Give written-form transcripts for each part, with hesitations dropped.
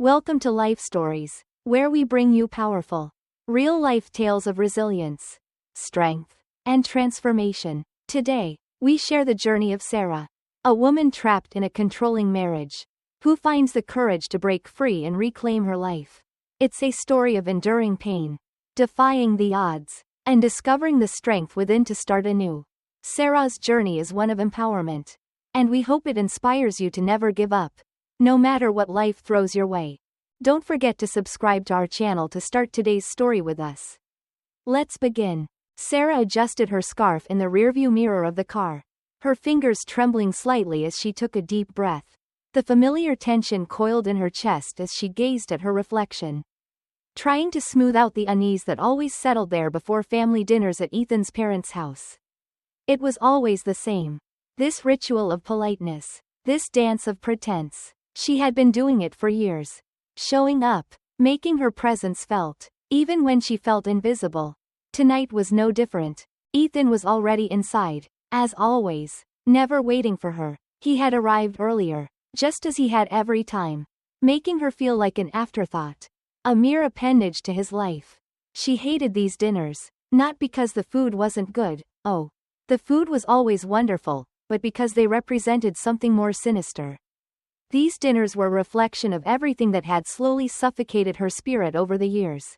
Welcome to Life Stories, where we bring you powerful, real-life tales of resilience, strength, and transformation. Today, we share the journey of Sarah, a woman trapped in a controlling marriage, who finds the courage to break free and reclaim her life. It's a story of enduring pain, defying the odds, and discovering the strength within to start anew. Sarah's journey is one of empowerment, and we hope it inspires you to never give up, no matter what life throws your way. Don't forget to subscribe to our channel to start today's story with us. Let's begin. Sarah adjusted her scarf in the rearview mirror of the car, her fingers trembling slightly as she took a deep breath. The familiar tension coiled in her chest as she gazed at her reflection, trying to smooth out the unease that always settled there before family dinners at Ethan's parents' house. It was always the same. This ritual of politeness, this dance of pretense. She had been doing it for years. Showing up, making her presence felt, even when she felt invisible. Tonight was no different. Ethan was already inside, as always, never waiting for her. He had arrived earlier, just as he had every time, making her feel like an afterthought, a mere appendage to his life. She hated these dinners, not because the food wasn't good, oh, the food was always wonderful, but because they represented something more sinister. These dinners were a reflection of everything that had slowly suffocated her spirit over the years.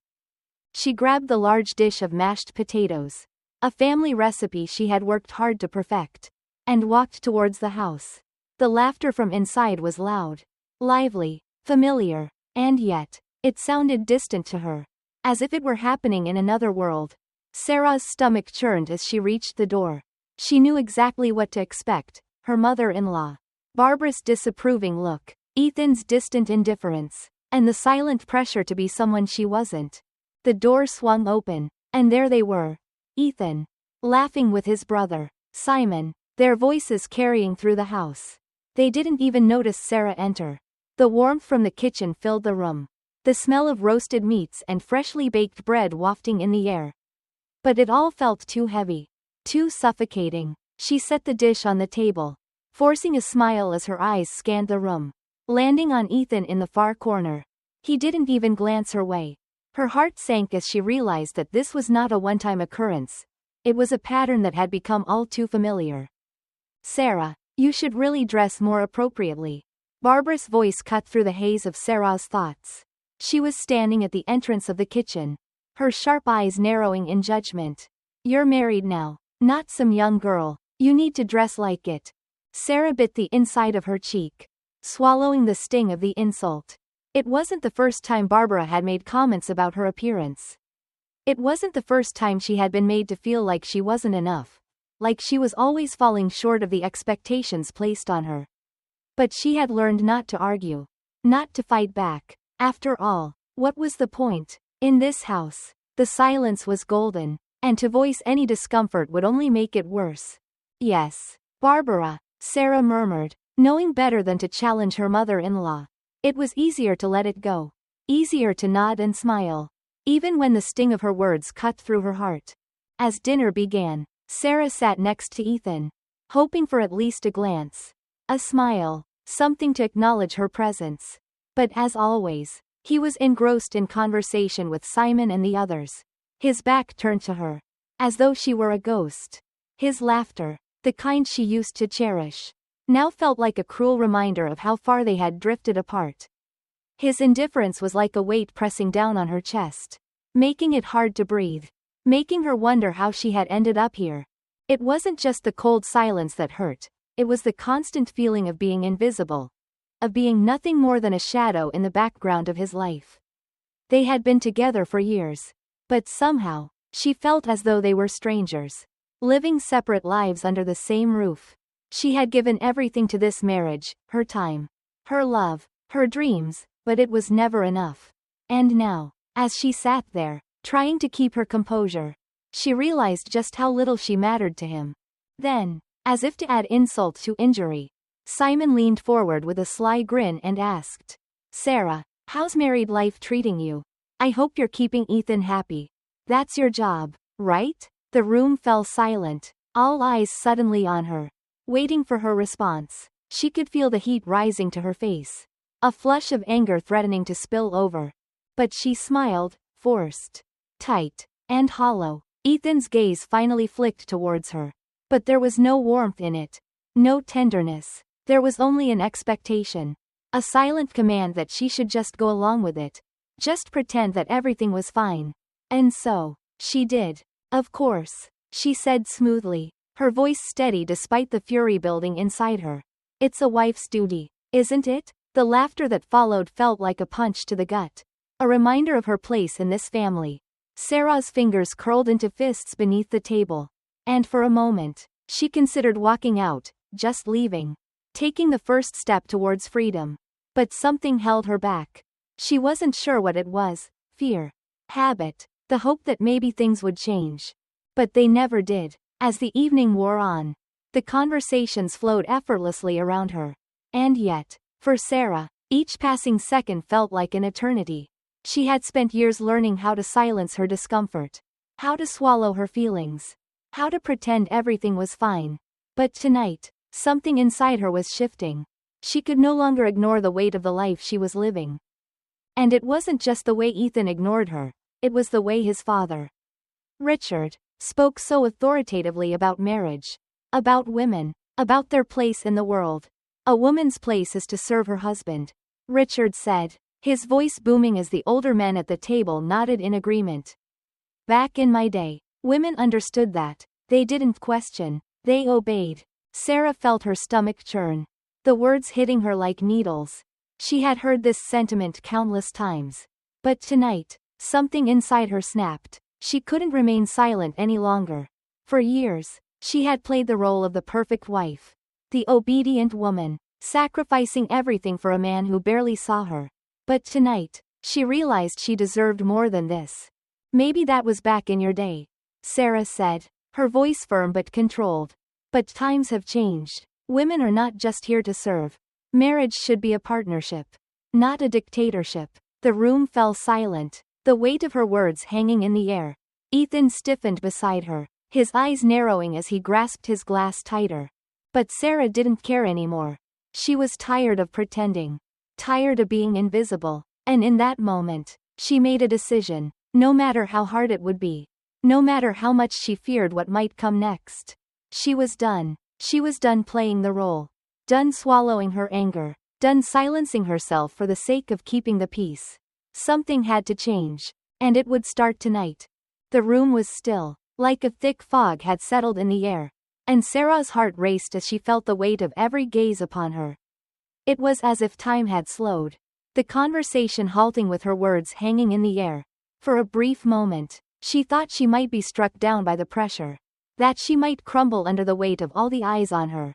She grabbed the large dish of mashed potatoes, a family recipe she had worked hard to perfect, and walked towards the house. The laughter from inside was loud, lively, familiar, and yet, it sounded distant to her, as if it were happening in another world. Sarah's stomach churned as she reached the door. She knew exactly what to expect: her mother-in-law, Barbara's disapproving look, Ethan's distant indifference, and the silent pressure to be someone she wasn't. The door swung open, and there they were, Ethan, laughing with his brother, Simon, their voices carrying through the house. They didn't even notice Sarah enter. The warmth from the kitchen filled the room, the smell of roasted meats and freshly baked bread wafting in the air. But it all felt too heavy, too suffocating. She set the dish on the table, forcing a smile as her eyes scanned the room, landing on Ethan in the far corner. He didn't even glance her way. Her heart sank as she realized that this was not a one-time occurrence. It was a pattern that had become all too familiar. "Sarah, you should really dress more appropriately." Barbara's voice cut through the haze of Sarah's thoughts. She was standing at the entrance of the kitchen, her sharp eyes narrowing in judgment. "You're married now, not some young girl. You need to dress like it." Sarah bit the inside of her cheek, swallowing the sting of the insult. It wasn't the first time Barbara had made comments about her appearance. It wasn't the first time she had been made to feel like she wasn't enough, like she was always falling short of the expectations placed on her. But she had learned not to argue, not to fight back. After all, what was the point? In this house, the silence was golden, and to voice any discomfort would only make it worse. "Yes, Barbara," Sarah murmured, knowing better than to challenge her mother-in-law. It was easier to let it go, easier to nod and smile, even when the sting of her words cut through her heart. As dinner began, Sarah sat next to Ethan, hoping for at least a glance, a smile, something to acknowledge her presence. But as always, he was engrossed in conversation with Simon and the others, his back turned to her, as though she were a ghost. His laughter, the kind she used to cherish, now felt like a cruel reminder of how far they had drifted apart. His indifference was like a weight pressing down on her chest, making it hard to breathe, making her wonder how she had ended up here. It wasn't just the cold silence that hurt, it was the constant feeling of being invisible, of being nothing more than a shadow in the background of his life. They had been together for years, but somehow, she felt as though they were strangers, living separate lives under the same roof. She had given everything to this marriage, her time, her love, her dreams, but it was never enough. And now, as she sat there, trying to keep her composure, she realized just how little she mattered to him. Then, as if to add insult to injury, Simon leaned forward with a sly grin and asked, "Sarah, how's married life treating you? I hope you're keeping Ethan happy. That's your job, right?" The room fell silent, all eyes suddenly on her, waiting for her response. She could feel the heat rising to her face, a flush of anger threatening to spill over. But she smiled, forced, tight, and hollow. Ethan's gaze finally flicked towards her. But there was no warmth in it. No tenderness. There was only an expectation. A silent command that she should just go along with it. Just pretend that everything was fine. And so, she did. Of course, she said smoothly, her voice steady despite the fury building inside her. It's a wife's duty, isn't it? The laughter that followed felt like a punch to the gut. A reminder of her place in this family. Sarah's fingers curled into fists beneath the table. And for a moment, she considered walking out, just leaving. Taking the first step towards freedom. But something held her back. She wasn't sure what it was, fear, habit, the hope that maybe things would change. But they never did. As the evening wore on, the conversations flowed effortlessly around her. And yet, for Sarah, each passing second felt like an eternity. She had spent years learning how to silence her discomfort, how to swallow her feelings, how to pretend everything was fine. But tonight, something inside her was shifting. She could no longer ignore the weight of the life she was living. And it wasn't just the way Ethan ignored her, it was the way his father, Richard, spoke so authoritatively about marriage, about women, about their place in the world. A woman's place is to serve her husband, Richard said, his voice booming as the older men at the table nodded in agreement. Back in my day, women understood that. They didn't question, they obeyed. Sarah felt her stomach churn, the words hitting her like needles. She had heard this sentiment countless times. But tonight, something inside her snapped. She couldn't remain silent any longer. For years, she had played the role of the perfect wife. The obedient woman, sacrificing everything for a man who barely saw her. But tonight, she realized she deserved more than this. Maybe that was back in your day, Sarah said, her voice firm but controlled. But times have changed. Women are not just here to serve. Marriage should be a partnership, not a dictatorship. The room fell silent, the weight of her words hanging in the air. Ethan stiffened beside her, his eyes narrowing as he grasped his glass tighter. But Sarah didn't care anymore. She was tired of pretending, tired of being invisible. And in that moment, she made a decision, no matter how hard it would be, no matter how much she feared what might come next. She was done. She was done playing the role. Done swallowing her anger. Done silencing herself for the sake of keeping the peace. Something had to change. And it would start tonight. The room was still, like a thick fog had settled in the air. And Sarah's heart raced as she felt the weight of every gaze upon her. It was as if time had slowed. The conversation halting with her words hanging in the air. For a brief moment, she thought she might be struck down by the pressure. That she might crumble under the weight of all the eyes on her.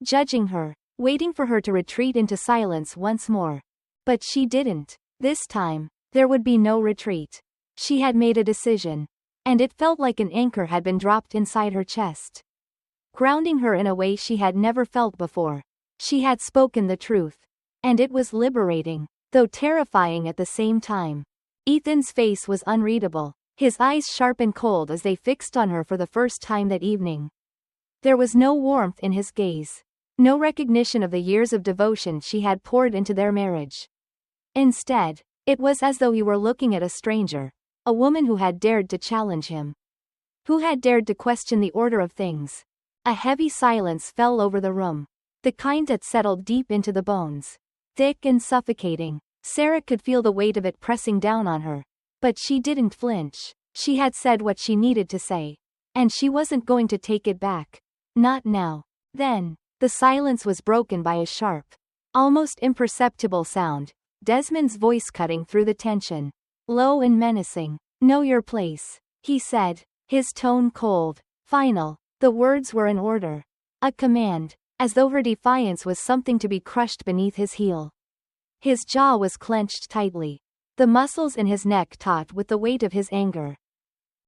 Judging her, waiting for her to retreat into silence once more. But she didn't. This time, there would be no retreat. She had made a decision. And it felt like an anchor had been dropped inside her chest, grounding her in a way she had never felt before. She had spoken the truth. And it was liberating, though terrifying at the same time. Ethan's face was unreadable, his eyes sharp and cold as they fixed on her for the first time that evening. There was no warmth in his gaze, no recognition of the years of devotion she had poured into their marriage. Instead, it was as though he were looking at a stranger, a woman who had dared to challenge him, who had dared to question the order of things. A heavy silence fell over the room, the kind that settled deep into the bones, thick and suffocating. Sarah could feel the weight of it pressing down on her. But she didn't flinch. She had said what she needed to say. And she wasn't going to take it back. Not now. Then, the silence was broken by a sharp, almost imperceptible sound, Desmond's voice cutting through the tension. Low and menacing. Know your place, he said, his tone cold, final. The words were an order. A command, as though her defiance was something to be crushed beneath his heel. His jaw was clenched tightly, the muscles in his neck taut with the weight of his anger.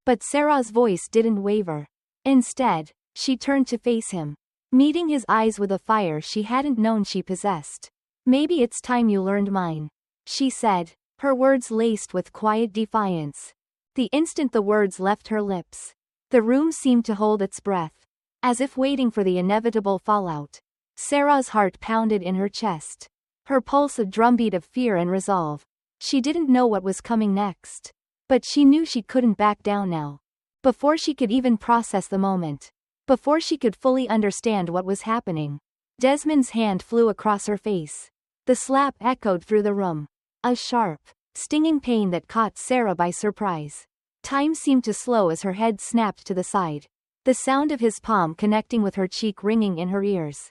But Sarah's voice didn't waver. Instead, she turned to face him, meeting his eyes with a fire she hadn't known she possessed. Maybe it's time you learned mine, she said, her words laced with quiet defiance. The instant the words left her lips, the room seemed to hold its breath, as if waiting for the inevitable fallout. Sarah's heart pounded in her chest. her pulse a drumbeat of fear and resolve. She didn't know what was coming next. But she knew she couldn't back down now. Before she could even process the moment. Before she could fully understand what was happening. Desmond's hand flew across her face. The slap echoed through the room. A sharp, stinging pain that caught Sarah by surprise. Time seemed to slow as her head snapped to the side. The sound of his palm connecting with her cheek ringing in her ears.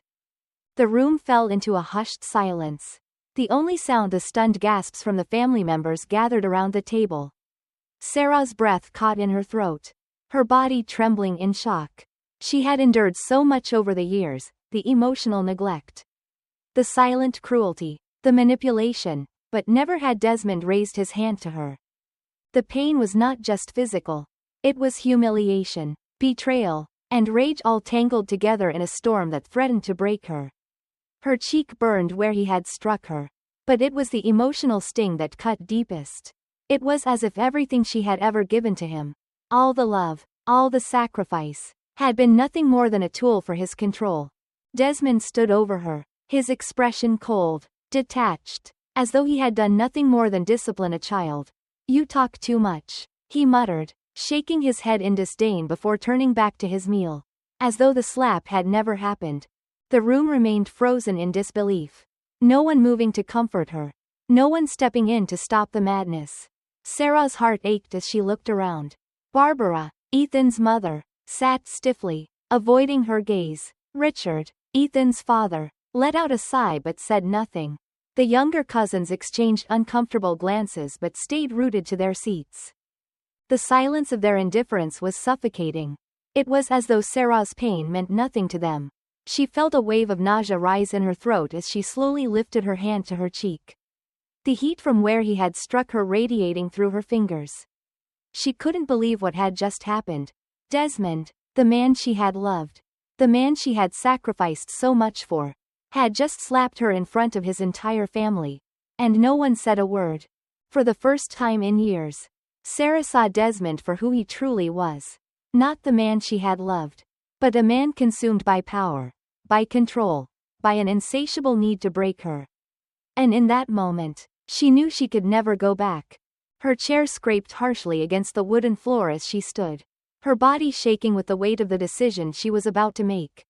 The room fell into a hushed silence. The only sound the stunned gasps from the family members gathered around the table. Sarah's breath caught in her throat. Her body trembling in shock. She had endured so much over the years, the emotional neglect. The silent cruelty. The manipulation, but never had Desmond raised his hand to her. The pain was not just physical. It was humiliation, betrayal, and rage all tangled together in a storm that threatened to break her. Her cheek burned where he had struck her. But it was the emotional sting that cut deepest. It was as if everything she had ever given to him, all the love, all the sacrifice, had been nothing more than a tool for his control. Desmond stood over her, his expression cold, detached, as though he had done nothing more than discipline a child. "You talk too much," he muttered, shaking his head in disdain before turning back to his meal. As though the slap had never happened. The room remained frozen in disbelief. No one moving to comfort her. No one stepping in to stop the madness. Sarah's heart ached as she looked around. Barbara, Ethan's mother, sat stiffly, avoiding her gaze. Richard, Ethan's father, let out a sigh but said nothing. The younger cousins exchanged uncomfortable glances but stayed rooted to their seats. The silence of their indifference was suffocating. It was as though Sarah's pain meant nothing to them. She felt a wave of nausea rise in her throat as she slowly lifted her hand to her cheek. The heat from where he had struck her radiating through her fingers. She couldn't believe what had just happened. Desmond, the man she had loved, the man she had sacrificed so much for, had just slapped her in front of his entire family. And no one said a word. For the first time in years, Sarah saw Desmond for who he truly was. Not the man she had loved, but a man consumed by power, by control, by an insatiable need to break her. And in that moment, she knew she could never go back. Her chair scraped harshly against the wooden floor as she stood, her body shaking with the weight of the decision she was about to make.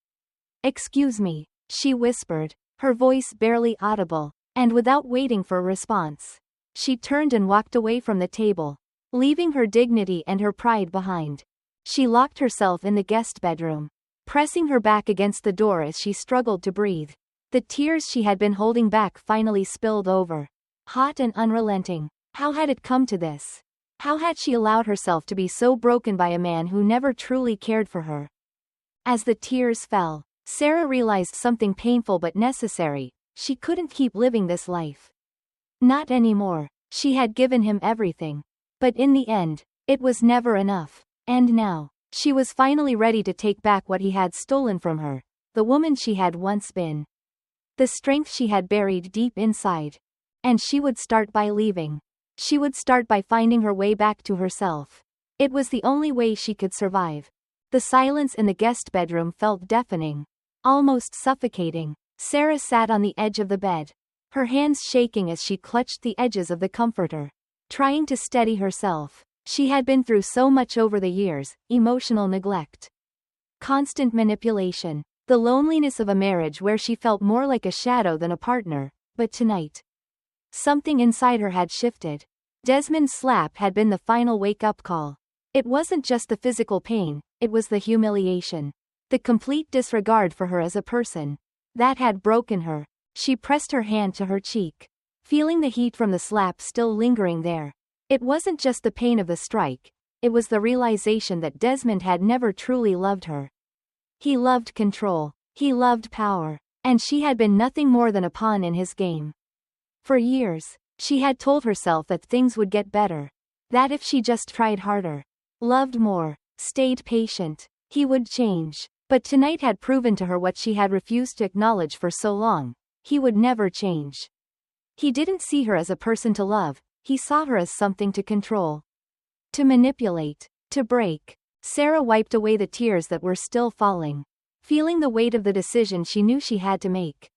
"Excuse me," she whispered, her voice barely audible, and without waiting for a response, she turned and walked away from the table, leaving her dignity and her pride behind. She locked herself in the guest bedroom, pressing her back against the door as she struggled to breathe. The tears she had been holding back finally spilled over. Hot and unrelenting. How had it come to this? How had she allowed herself to be so broken by a man who never truly cared for her? As the tears fell, Sarah realized something painful but necessary. She couldn't keep living this life. Not anymore. She had given him everything. But in the end, it was never enough. And now, she was finally ready to take back what he had stolen from her, the woman she had once been. The strength she had buried deep inside. And she would start by leaving. She would start by finding her way back to herself. It was the only way she could survive. The silence in the guest bedroom felt deafening, almost suffocating. Sarah sat on the edge of the bed, her hands shaking as she clutched the edges of the comforter, trying to steady herself. She had been through so much over the years: emotional neglect, constant manipulation, the loneliness of a marriage where she felt more like a shadow than a partner. But tonight, something inside her had shifted. Desmond's slap had been the final wake-up call. It wasn't just the physical pain, it was the humiliation, the complete disregard for her as a person, that had broken her. She pressed her hand to her cheek, feeling the heat from the slap still lingering there. It wasn't just the pain of the strike, it was the realization that Desmond had never truly loved her. He loved control, he loved power, and she had been nothing more than a pawn in his game. For years, she had told herself that things would get better, that if she just tried harder, loved more, stayed patient, he would change. But tonight had proven to her what she had refused to acknowledge for so long: he would never change. He didn't see her as a person to love, he saw her as something to control, to manipulate, to break. Sarah wiped away the tears that were still falling, feeling the weight of the decision she knew she had to make.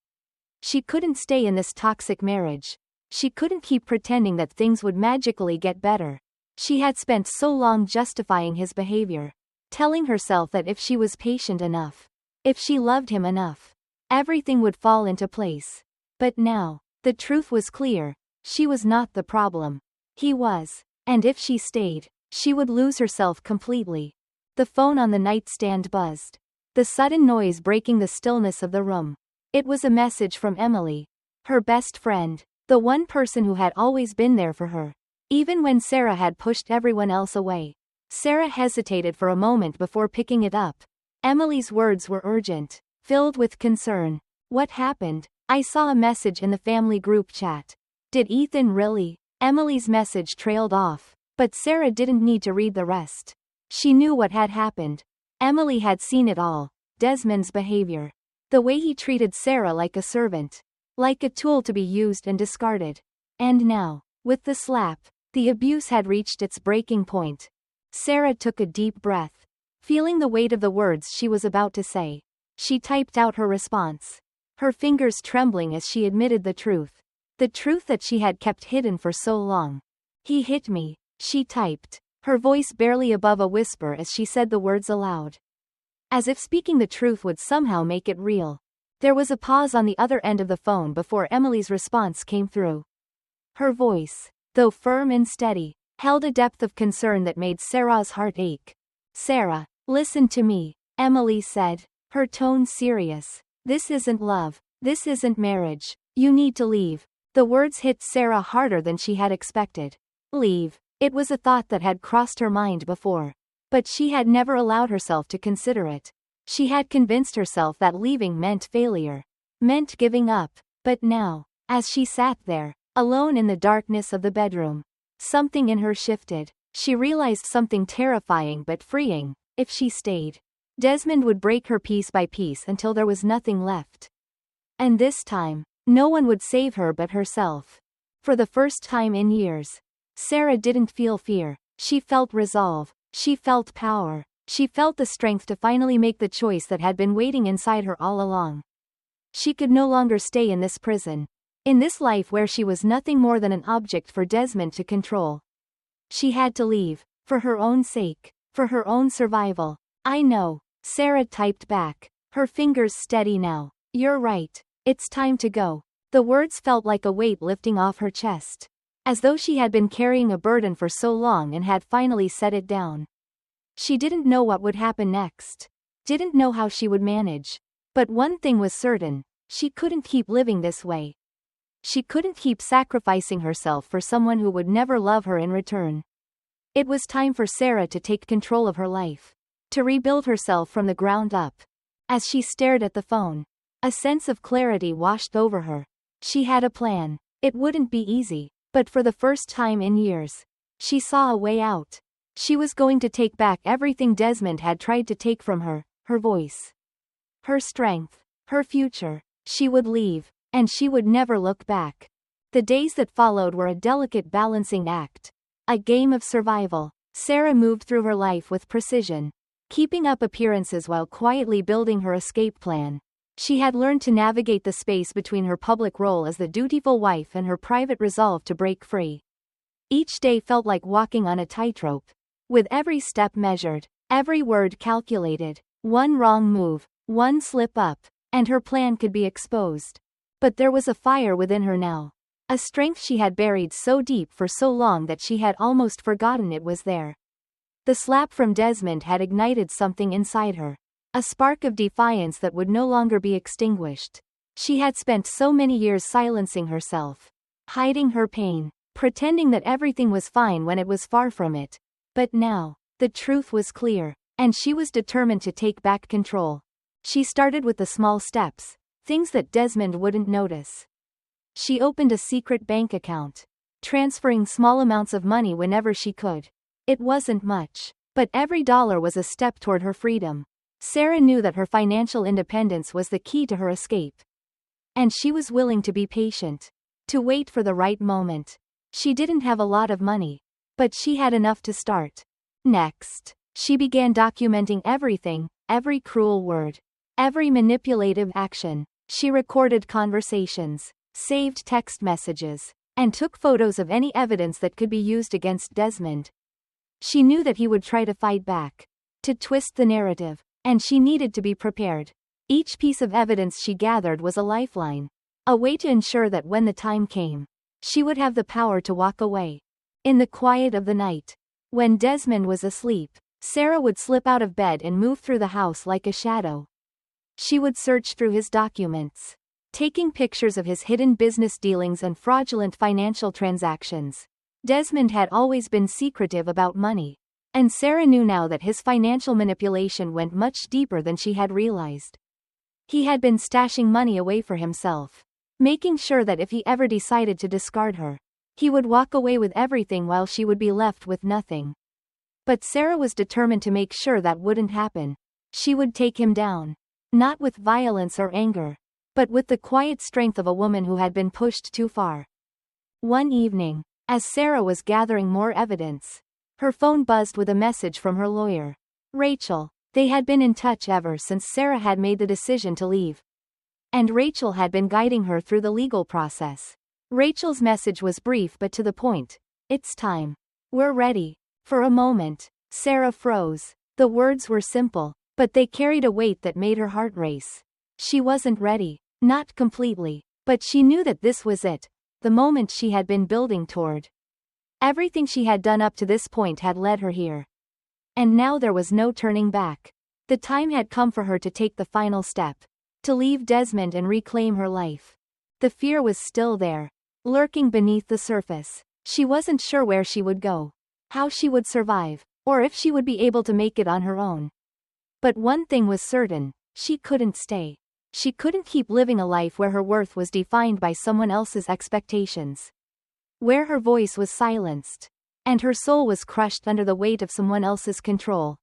She couldn't stay in this toxic marriage. She couldn't keep pretending that things would magically get better. She had spent so long justifying his behavior, telling herself that if she was patient enough, if she loved him enough, everything would fall into place. But now, the truth was clear. She was not the problem. He was. And if she stayed, she would lose herself completely. The phone on the nightstand buzzed, the sudden noise breaking the stillness of the room. It was a message from Emily, her best friend, the one person who had always been there for her, even when Sarah had pushed everyone else away. Sarah hesitated for a moment before picking it up. Emily's words were urgent, filled with concern. What happened? I saw a message in the family group chat. Did Ethan really? Emily's message trailed off, but Sarah didn't need to read the rest. She knew what had happened. Emily had seen it all. Desmond's behavior. The way he treated Sarah like a servant. Like a tool to be used and discarded. And now, with the slap, the abuse had reached its breaking point. Sarah took a deep breath. Feeling the weight of the words she was about to say, she typed out her response. Her fingers trembling as she admitted the truth. The truth that she had kept hidden for so long. He hit me, she typed, her voice barely above a whisper as she said the words aloud. As if speaking the truth would somehow make it real. There was a pause on the other end of the phone before Emily's response came through. Her voice, though firm and steady, held a depth of concern that made Sarah's heart ache. Sarah, listen to me, Emily said, her tone serious. This isn't love. This isn't marriage. You need to leave. The words hit Sarah harder than she had expected. Leave. It was a thought that had crossed her mind before. But she had never allowed herself to consider it. She had convinced herself that leaving meant failure. Meant giving up. But now, as she sat there, alone in the darkness of the bedroom, something in her shifted. She realized something terrifying but freeing. If she stayed, Desmond would break her piece by piece until there was nothing left. And this time, no one would save her but herself. For the first time in years, Sarah didn't feel fear. She felt resolve. She felt power. She felt the strength to finally make the choice that had been waiting inside her all along. She could no longer stay in this prison. In this life where she was nothing more than an object for Desmond to control. She had to leave. For her own sake. For her own survival. I know. Sarah typed back. Her fingers steady now. You're right. It's time to go. The words felt like a weight lifting off her chest. As though she had been carrying a burden for so long and had finally set it down. She didn't know what would happen next. Didn't know how she would manage. But one thing was certain. She couldn't keep living this way. She couldn't keep sacrificing herself for someone who would never love her in return. It was time for Sarah to take control of her life. To rebuild herself from the ground up. As she stared at the phone, a sense of clarity washed over her. She had a plan. It wouldn't be easy, but for the first time in years, she saw a way out. She was going to take back everything Desmond had tried to take from her, her voice, her strength, her future. She would leave, and she would never look back. The days that followed were a delicate balancing act. A game of survival. Sarah moved through her life with precision, keeping up appearances while quietly building her escape plan. She had learned to navigate the space between her public role as the dutiful wife and her private resolve to break free. Each day felt like walking on a tightrope, with every step measured, every word calculated. One wrong move, one slip up, and her plan could be exposed. But there was a fire within her now. A strength she had buried so deep for so long that she had almost forgotten it was there. The slap from Desmond had ignited something inside her. A spark of defiance that would no longer be extinguished. She had spent so many years silencing herself, hiding her pain, pretending that everything was fine when it was far from it. But now, the truth was clear, and she was determined to take back control. She started with the small steps, things that Desmond wouldn't notice. She opened a secret bank account, transferring small amounts of money whenever she could. It wasn't much, but every dollar was a step toward her freedom. Sarah knew that her financial independence was the key to her escape. And she was willing to be patient, to wait for the right moment. She didn't have a lot of money, but she had enough to start. Next, she began documenting everything, every cruel word, every manipulative action. She recorded conversations, saved text messages, and took photos of any evidence that could be used against Desmond. She knew that he would try to fight back, to twist the narrative, and she needed to be prepared. Each piece of evidence she gathered was a lifeline, a way to ensure that when the time came, she would have the power to walk away. In the quiet of the night, when Desmond was asleep, Sarah would slip out of bed and move through the house like a shadow. She would search through his documents, taking pictures of his hidden business dealings and fraudulent financial transactions. Desmond had always been secretive about money, and Sarah knew now that his financial manipulation went much deeper than she had realized. He had been stashing money away for himself, making sure that if he ever decided to discard her, he would walk away with everything while she would be left with nothing. But Sarah was determined to make sure that wouldn't happen. She would take him down, not with violence or anger, but with the quiet strength of a woman who had been pushed too far. One evening, as Sarah was gathering more evidence, her phone buzzed with a message from her lawyer, Rachel. They had been in touch ever since Sarah had made the decision to leave, and Rachel had been guiding her through the legal process. Rachel's message was brief but to the point. It's time. We're ready. For a moment, Sarah froze. The words were simple, but they carried a weight that made her heart race. She wasn't ready, not completely, but she knew that this was it, the moment she had been building toward. Everything she had done up to this point had led her here. And now there was no turning back. The time had come for her to take the final step, to leave Desmond and reclaim her life. The fear was still there, lurking beneath the surface. She wasn't sure where she would go, how she would survive, or if she would be able to make it on her own. But one thing was certain, she couldn't stay. She couldn't keep living a life where her worth was defined by someone else's expectations, where her voice was silenced, and her soul was crushed under the weight of someone else's control.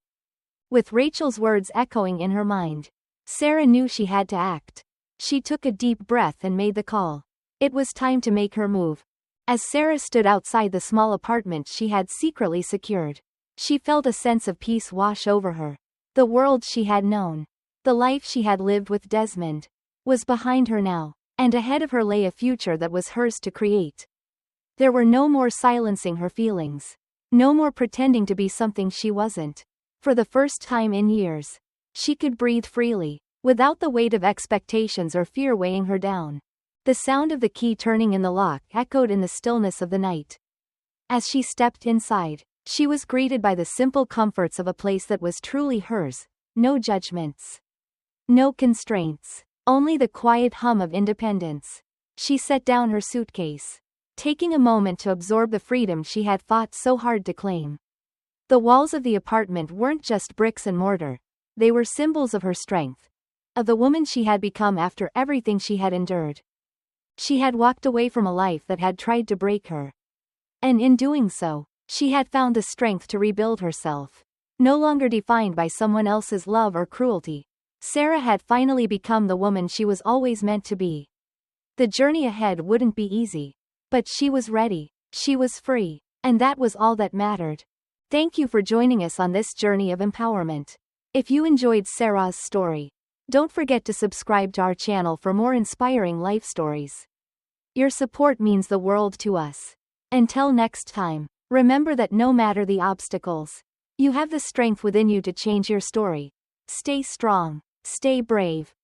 With Rachel's words echoing in her mind, Sarah knew she had to act. She took a deep breath and made the call. It was time to make her move. As Sarah stood outside the small apartment she had secretly secured, she felt a sense of peace wash over her. The world she had known, the life she had lived with Desmond, was behind her now, and ahead of her lay a future that was hers to create. There were no more silencing her feelings, no more pretending to be something she wasn't. For the first time in years, she could breathe freely, without the weight of expectations or fear weighing her down. The sound of the key turning in the lock echoed in the stillness of the night. As she stepped inside, she was greeted by the simple comforts of a place that was truly hers, no judgments, no constraints, only the quiet hum of independence. She set down her suitcase, taking a moment to absorb the freedom she had fought so hard to claim. The walls of the apartment weren't just bricks and mortar, they were symbols of her strength, of the woman she had become after everything she had endured. She had walked away from a life that had tried to break her. And in doing so, she had found the strength to rebuild herself. No longer defined by someone else's love or cruelty, Sarah had finally become the woman she was always meant to be. The journey ahead wouldn't be easy, but she was ready, she was free, and that was all that mattered. Thank you for joining us on this journey of empowerment. If you enjoyed Sarah's story, don't forget to subscribe to our channel for more inspiring life stories. Your support means the world to us. Until next time, remember that no matter the obstacles, you have the strength within you to change your story. Stay strong, stay brave,